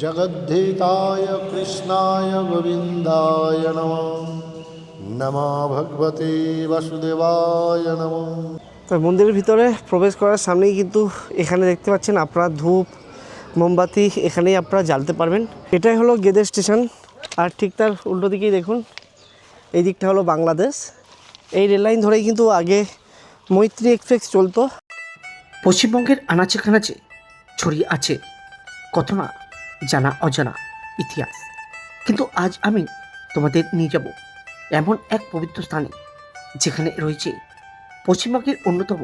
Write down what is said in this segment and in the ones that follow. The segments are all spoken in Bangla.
जगद्धेताय कृष्णाय गोविन्दाय नमः नमः भगवते वासुदेवाय नमः। তো মন্দিরের ভিতরে প্রবেশ করার সামনেই কিন্তু এখানে দেখতে পাচ্ছেন আপনারা ধূপ মোমবাতি এখানেই আপনারা জ্বালতে পারবেন। এটাই হলো গেদে স্টেশন, আর ঠিক তার উল্টো দিকেই দেখুন এই দিকটা হলো বাংলাদেশ। এই রেললাইন ধরেই কিন্তু আগে মৈত্রী এক্সপ্রেস চলতো। পশ্চিমবঙ্গের আনাচে কানাচে ছড়িয়ে আছে কত না জানা অজানা ইতিহাস, কিন্তু আজ আমি তোমাদের নিয়ে যাব এমন এক পবিত্র স্থানে যেখানে রয়েছে পশ্চিমবঙ্গের অন্যতম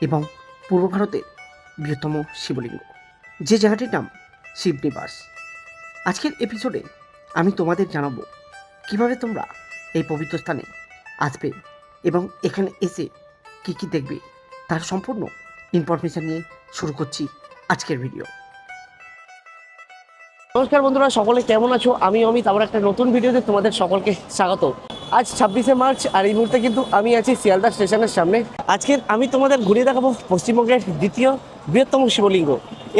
এবং পূর্ব ভারতের বৃহত্তম শিবলিঙ্গ, যে জায়গাটির নাম শিবনিবাস। আজকের এপিসোডে আমি তোমাদের জানাবো কিভাবে তোমরা এই পবিত্র স্থানে আসবে এবং এখানে এসে কী কী দেখবে তার সম্পূর্ণ ইনফরমেশান নিয়ে শুরু করছি আজকের ভিডিও। নমস্কার বন্ধুরা, সকলে কেমন আছো? আমি অমিত, আবার একটা নতুন ভিডিওতে তোমাদের সকলকে স্বাগত। আজ 26শে মার্চ, আর এই মুহূর্তে কিন্তু আমি আছি শিয়ালদা স্টেশনের সামনে। আজকের আমি তোমাদের ঘুরিয়ে দেখাবো পশ্চিমবঙ্গের দ্বিতীয় বৃহত্তম শিবলিঙ্গ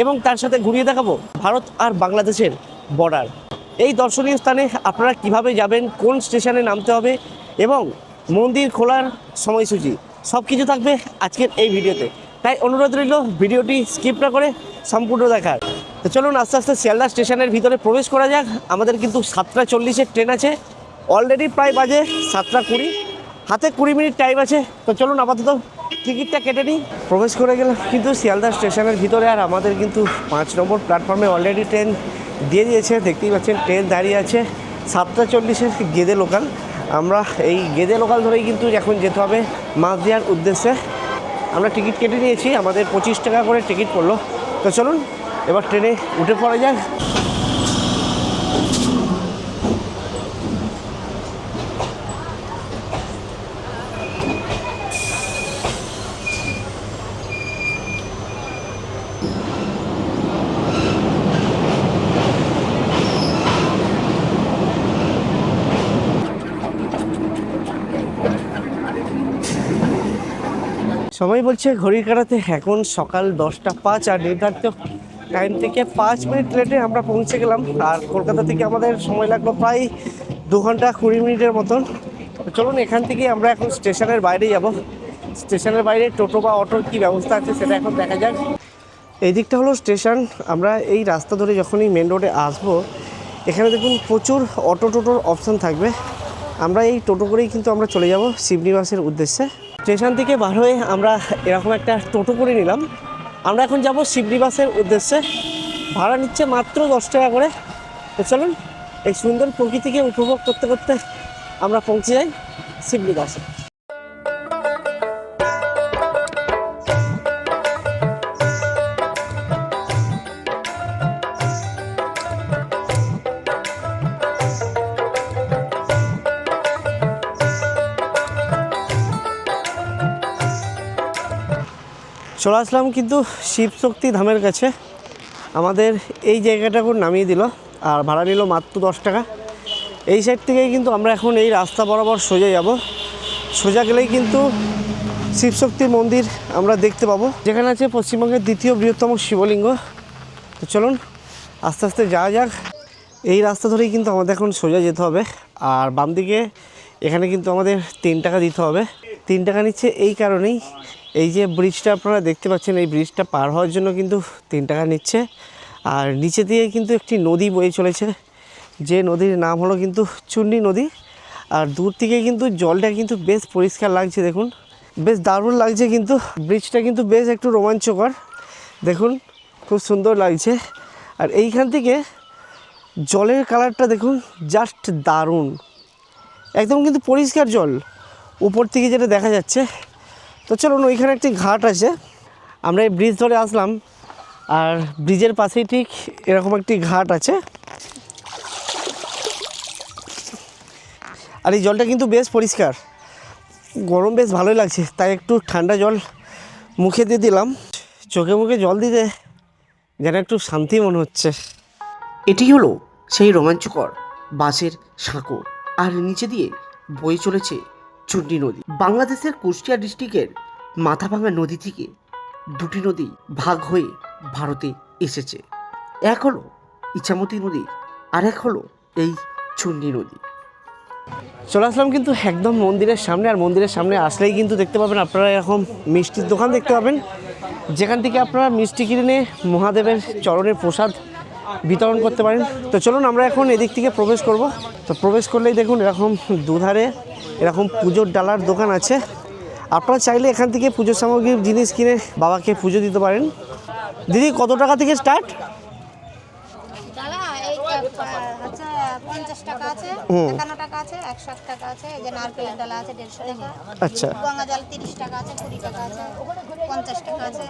এবং তার সাথে ঘুরিয়ে দেখাবো ভারত আর বাংলাদেশের বর্ডার। এই দর্শনীয় স্থানে আপনারা কিভাবে যাবেন, কোন স্টেশনে নামতে হবে এবং মন্দির খোলার সময়সূচি সব কিছু থাকবে আজকের এই ভিডিওতে। তাই অনুরোধ রইল ভিডিওটি স্কিপ না করে সম্পূর্ণ দেখার। তো চলুন আস্তে আস্তে শিয়ালদা স্টেশনের ভিতরে প্রবেশ করা যাক। আমাদের কিন্তু 7:40-এর ট্রেন আছে, অলরেডি প্রায় বাজে 7:20, হাতে 20 মিনিট টাইম আছে। তো চলুন আপাতত টিকিটটা কেটে নিই। প্রবেশ করে গেলাম কিন্তু শিয়ালদা স্টেশনের ভিতরে, আর আমাদের কিন্তু 5 নম্বর প্ল্যাটফর্মে অলরেডি ট্রেন দিয়ে দিয়েছে। দেখতেই পাচ্ছেন ট্রেন দাঁড়িয়ে আছে 7:40-এর গেদে লোকাল। আমরা এই গেদে লোকাল ধরেই কিন্তু এখন যেতে হবে মাঝদিয়ার উদ্দেশ্যে। আমরা টিকিট কেটে নিয়েছি, আমাদের 25 টাকা করে টিকিট পড়লো। তো চলুন এবার ট্রেনে উঠে পড়া যাক। সময় বলছে ঘড়ির কাঁটাতে এখন সকাল 10:05, আর নির্ধারিত টাইম থেকে 5 মিনিট লেটে আমরা পৌঁছে গেলাম। আর কলকাতা থেকে আমাদের সময় লাগলো প্রায় 2 ঘন্টা 20 মিনিটের মতন। চলুন এখান থেকে আমরা এখন স্টেশনের বাইরে যাব। স্টেশনের বাইরে টোটো বা অটোর কী ব্যবস্থা আছে সেটা এখন দেখা যাক। এই দিকটা হলো স্টেশন। আমরা এই রাস্তা ধরে যখনই মেন রোডে আসবো, এখানে দেখুন প্রচুর অটো টোটোর অপশান থাকবে। আমরা এই টোটো করেই কিন্তু আমরা চলে যাব শিবনিবাসের উদ্দেশ্যে। স্টেশন থেকে বার হয়ে আমরা এরকম একটা টোটো করে নিলাম। আমরা এখন যাব শিবনিবাসের উদ্দেশ্যে। ভাড়া নিচ্ছে মাত্র 10 টাকা করে। তো চলুন এই সুন্দর প্রকৃতিকে উপভোগ করতে করতে আমরা পৌঁছে যাই শিবনিবাসে। চলে আসলাম কিন্তু শিবশক্তি ধামের কাছে। আমাদের এই জায়গাটাকে নামিয়ে দিল, আর ভাড়া নিল মাত্র 10 টাকা। এই সাইড থেকেই কিন্তু আমরা এখন এই রাস্তা বরাবর সোজা যাব। সোজা গেলেই কিন্তু শিবশক্তি মন্দির আমরা দেখতে পাবো, যেখানে আছে পশ্চিমবঙ্গের দ্বিতীয় বৃহত্তম শিবলিঙ্গ। তো চলুন আস্তে আস্তে যাওয়া যাক। এই রাস্তা ধরেই কিন্তু আমাদের এখন সোজা যেতে হবে। আর বাম দিকে এখানে কিন্তু আমাদের 3 টাকা দিতে হবে। 3 টাকা নিচ্ছে এই কারণেই, এই যে ব্রিজটা আপনারা দেখতে পাচ্ছেন, এই ব্রিজটা পার হওয়ার জন্য কিন্তু 3 টাকা নিচ্ছে। আর নিচে দিয়ে কিন্তু একটি নদী বয়ে চলেছে, যে নদীর নাম হলো কিন্তু চুন্ডি নদী। আর দূর থেকে কিন্তু জলটা কিন্তু বেশ পরিষ্কার লাগছে, দেখুন বেশ দারুণ লাগছে। কিন্তু ব্রিজটা কিন্তু বেশ একটু রোমাঞ্চকর, দেখুন খুব সুন্দর লাগছে। আর এইখান থেকে জলের কালারটা দেখুন জাস্ট দারুণ, একদম কিন্তু পরিষ্কার জল উপর থেকে যেটা দেখা যাচ্ছে। তো চলুন ওইখানে একটি ঘাট আছে, আমরা এই ব্রিজ ধরে আসলাম, আর ব্রিজের পাশেই ঠিক এরকম একটি ঘাট আছে। আর এই জলটা কিন্তু বেশ পরিষ্কার, গরম বেশ ভালোই লাগছে, তাই একটু ঠান্ডা জল মুখে দিয়ে দিলাম। চোখে মুখে জল দিতে যেন একটু শান্তি মনে হচ্ছে। এটি হলো সেই রোমাঞ্চকর বাঁশের সাঁকো, আর নিচে দিয়ে বয়ে চলেছে চুন্ডি নদী। বাংলাদেশের কুষ্টিয়া ডিস্ট্রিক্টের মাথাভাঙা নদী থেকে দুটি নদী ভাগ হয়ে ভারতে এসেছে। এক হলো ইছামতি নদী, আর এক হলো এই চুন্ডি নদী। চলে আসলাম কিন্তু একদম মন্দিরের সামনে, আর মন্দিরের সামনে আসলেই কিন্তু দেখতে পাবেন আপনারা এরকম মিষ্টির দোকান দেখতে পাবেন, যেখান থেকে আপনারা মিষ্টি কিনে মহাদেবের চরণের প্রসাদ বিতরণ করতে পারেন। তো চলুন আমরা এখন এদিক থেকে প্রবেশ করব। তো প্রবেশ করলেই দেখুন এরকম দুধারে এরকম পুজোর ডালার দোকান আছে। আপনারা চাইলে এখান থেকে পুজোর সামগ্রীর জিনিস কিনে বাবাকে পুজো দিতে পারেন। দিদি, কত টাকা থেকে স্টার্ট? ডালা এই হচ্ছে 50 টাকা আছে, 51 টাকা আছে, 160 টাকা আছে। এই যে নারকেলের ডালা আছে 150 টাকা। আচ্ছা, গঙ্গা জল 30 টাকা আছে, 20 টাকা আছে, 50 টাকা আছে।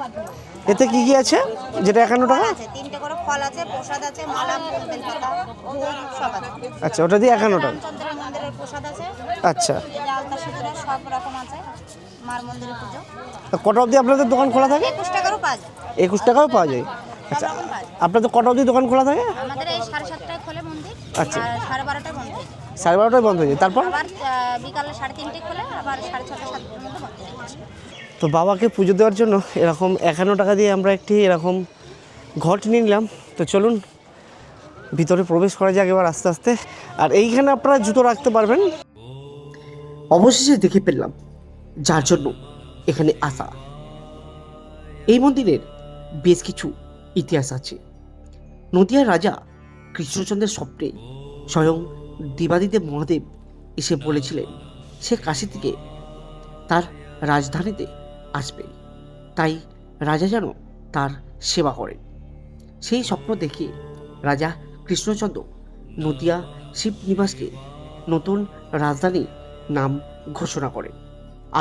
এতে কি কি আছে যেটা 51 টাকা? আছে 3টে করে ফল আছে, প্রসাদ আছে, মালা, ফুল, বেলপাতা, ভোগ সব আছে। আচ্ছা, ওটা দিয়ে 51 টাকা। রামচন্দ্রের মন্দিরের প্রসাদ আছে, আচ্ছা, এই যে আলতা সিঁদুরের সব রকম আছে। মার মন্দিরের পুজো কটা অবধি আপনাদের দোকান খোলা থাকে? 21 টাকারও পাওয়া যায়, 21 টাকাও পাওয়া যায়। সব আচ্ছা, রকম পাওয়া যায়। আপনাদের কটা অবধি দোকান খোলা থাকে? আমাদের এই 7:30টায় খোলে মন্দির, আচ্ছা। আর 12:30টায় বন্ধ হয়ে যায়। 12:30টায় বন্ধ হয়ে যায়, তারপর? আবার বিকালে 3:30টায় খোলে, আবার 6:30 7টার মধ্যে বন্ধ হয়ে যায়। তো বাবাকে পুজো দেওয়ার জন্য এরকম 51 টাকা দিয়ে আমরা একটি এরকম ঘট নিয়ে নিলাম। তো চলুন ভিতরে প্রবেশ করা যাক এবার আস্তে আস্তে। আর এইখানে আপনারা জুতো রাখতে পারবেন। অবশেষে দেখে পেলাম যার জন্য এখানে আসা। এই মন্দিরের বেশ কিছু ইতিহাস আছে। নদিয়ার রাজা কৃষ্ণচন্দ্রের স্বপ্নে স্বয়ং দেবাদিদেব মহাদেব এসে বলেছিলেন সে কাশী থেকে তার রাজধানীতে আসবে, তাই রাজা যেন তার সেবা করেন। সেই স্বপ্ন দেখে রাজা কৃষ্ণচন্দ্র নদিয়া শিবনিবাসকে নতুন রাজধানী নাম ঘোষণা করেন,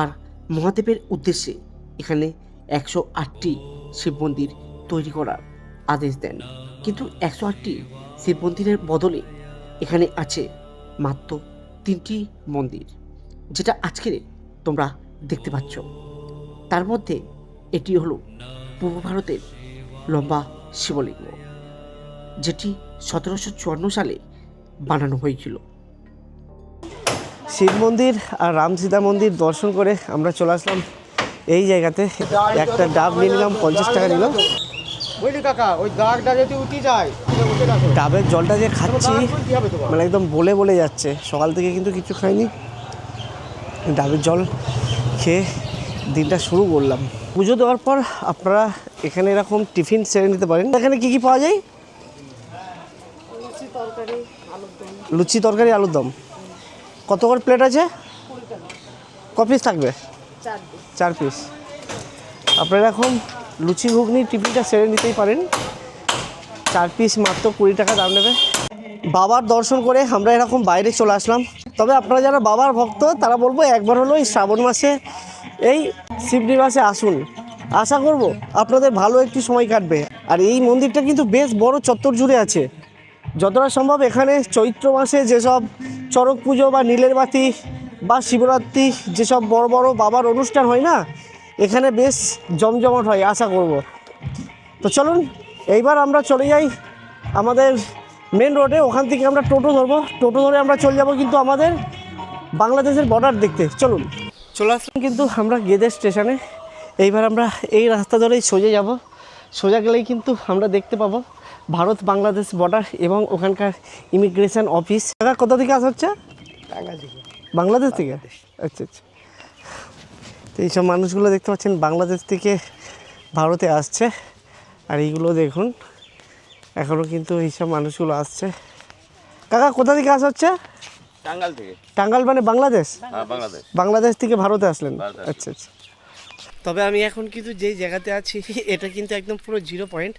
আর মহাদেবের উদ্দেশ্যে এখানে 108টি শিব মন্দির তৈরি করার আদেশ দেন। কিন্তু 108টি শিব মন্দিরের বদলে এখানে আছে মাত্র 3টি মন্দির, যেটা আজকে তোমরা দেখতে পাচ্ছ। তার মধ্যে এটি হলো পূর্ব ভারতের লম্বা শিবলিঙ্গ, যেটি 1754 সালে বানানো হয়েছিল। শিব মন্দির আর রাম সীতা মন্দির দর্শন করে আমরা চলে আসলাম এই জায়গাতে। একটা ডাব নিয়ে নিলাম, 50 টাকা নিল। বুঝলি কাকা, ওই দাগটা যদি উঠে যায় ডাবের জলটা যে খাচ্ছি মানে একদম বলে বলে যাচ্ছে। সকাল থেকে কিন্তু কিছু খাইনি, ডাবের জল খেয়ে দিনটা শুরু করলাম। পুজো দেওয়ার পর আপনারা এখানে এরকম টিফিন সেরে নিতে পারেন। এখানে কি কি পাওয়া যায়? লুচি, তরকারি, আলুর দম। কত করে প্লেট আছে? ক পিস থাকবে? 4 পিস। আপনারা এখন লুচি ঘুগনি টিফিনটা সেরে নিতেই পারেন। 4 পিস মাত্র 20 টাকা দাম নেবে। বাবার দর্শন করে আমরা এরকম বাইরে চলে আসলাম। তবে আপনারা যারা বাবার ভক্ত তারা বলবো একবার হলো এই শ্রাবণ মাসে এই শিবনিবাসে আসুন। আশা করব আপনাদের ভালো একটি সময় কাটবে। আর এই মন্দিরটা কিন্তু বেশ বড় চত্বর জুড়ে আছে। যতটা সম্ভব এখানে চৈত্র মাসে যেসব চড়ক পুজো বা নীলের বাতি বা শিবরাত্রি যেসব বড় বড় বাবার অনুষ্ঠান হয় না, এখানে বেশ জমজমাট হয় আশা করব। তো চলুন এইবার আমরা চলে যাই আমাদের মেন রোডে। ওখান থেকে আমরা টোটো ধরবো, টোটো ধরে আমরা চলে যাব কিন্তু আমাদের বাংলাদেশের বর্ডার দেখতে। চলুন, চলে আসলাম কিন্তু আমরা গেদে স্টেশনে। এইবার আমরা এই রাস্তা ধরেই সোজা যাব। সোজা গেলেই কিন্তু আমরা দেখতে পাবো ভারত বাংলাদেশ বর্ডার এবং ওখানকার ইমিগ্রেশন অফিস। কোথা থেকে আসা হচ্ছে? বাংলাদেশ থেকে। আচ্ছা আচ্ছা। তো এইসব মানুষগুলো দেখতে পাচ্ছেন বাংলাদেশ থেকে ভারতে আসছে। আর এইগুলো দেখুন এখনও কিন্তু এইসব মানুষগুলো আসছে। কাকা, কোথা থেকে আসা হচ্ছে? টাঙ্গাইল থেকে। টাঙ্গাইল মানে বাংলাদেশ? হ্যাঁ, বাংলাদেশ। বাংলাদেশ থেকে ভারতে আসলেন? ভারতে আচ্ছা আচ্ছা। তবে আমি এখন কিন্তু যেই জায়গাতে আছি এটা কিন্তু একদম পুরো 0 পয়েন্ট,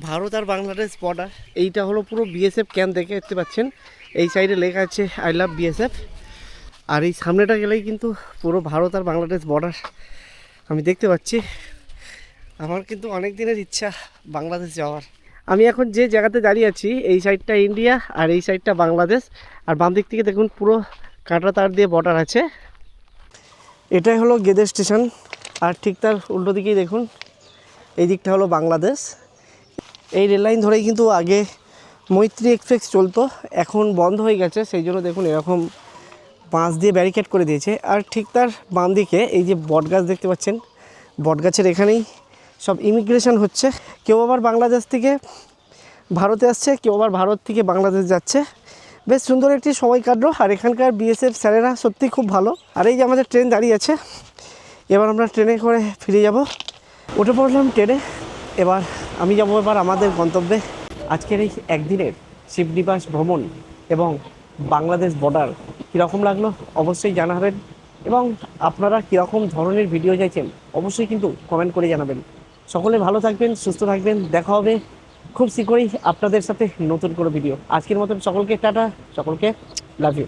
ভারত আর বাংলাদেশ বর্ডার। এইটা হলো পুরো বিএসএফ ক্যাম্প দেখে দেখতে পাচ্ছেন। এই সাইডে লেখা আছে আই লাভ বিএসএফ। আর এই সামনেটা গেলেই কিন্তু পুরো ভারত আর বাংলাদেশ বর্ডার আমি দেখতে পাচ্ছি। আমার কিন্তু অনেক দিনের ইচ্ছা বাংলাদেশ যাওয়ার। আমি এখন যে জায়গাতে দাঁড়িয়ে আছি এই সাইডটা ইন্ডিয়া আর এই সাইডটা বাংলাদেশ। আর বাম দিক থেকে দেখুন পুরো কাঁটা তার দিয়ে বর্ডার আছে। এটাই হলো গেদে স্টেশন। আর ঠিক তার উল্টো দিকেই দেখুন এই দিকটা হলো বাংলাদেশ। এই রেল লাইন ধরেই কিন্তু আগে মৈত্রী এক্সপ্রেস চলতো, এখন বন্ধ হয়ে গেছে। সেই জন্য দেখুন এরকম বাঁশ দিয়ে ব্যারিকেড করে দিয়েছে। আর ঠিক তার বাম দিকে এই যে বটগাছ দেখতে পাচ্ছেন, বটগাছের এখানেই সব ইমিগ্রেশন হচ্ছে। কেউ আবার বাংলাদেশ থেকে ভারতে আসছে, কেউ আবার ভারত থেকে বাংলাদেশ যাচ্ছে। বেশ সুন্দর একটি সময় কাটলো। আর এখানকার বিএসএফ স্যারেরা সত্যি খুব ভালো। আর এই যে আমাদের ট্রেন দাঁড়িয়ে আছে, এবার আমরা ট্রেনে করে ফিরে যাব। উঠে পড়লাম ট্রেনে। এবার আমি যাব এবার আমাদের গন্তব্যে। আজকের এই একদিনের শিবনিবাস ভ্রমণ এবং বাংলাদেশ বর্ডার কীরকম লাগলো অবশ্যই জানাবেন, এবং আপনারা কীরকম ধরনের ভিডিও চাইছেন অবশ্যই কিন্তু কমেন্ট করে জানাবেন। সকলে ভালো থাকবেন, সুস্থ থাকবেন। দেখা হবে খুব শীঘ্রই আপনাদের সাথে নতুন কোনো ভিডিও। আজকের মতন সকলকে টাটা, সকলকে লাভ ইউ।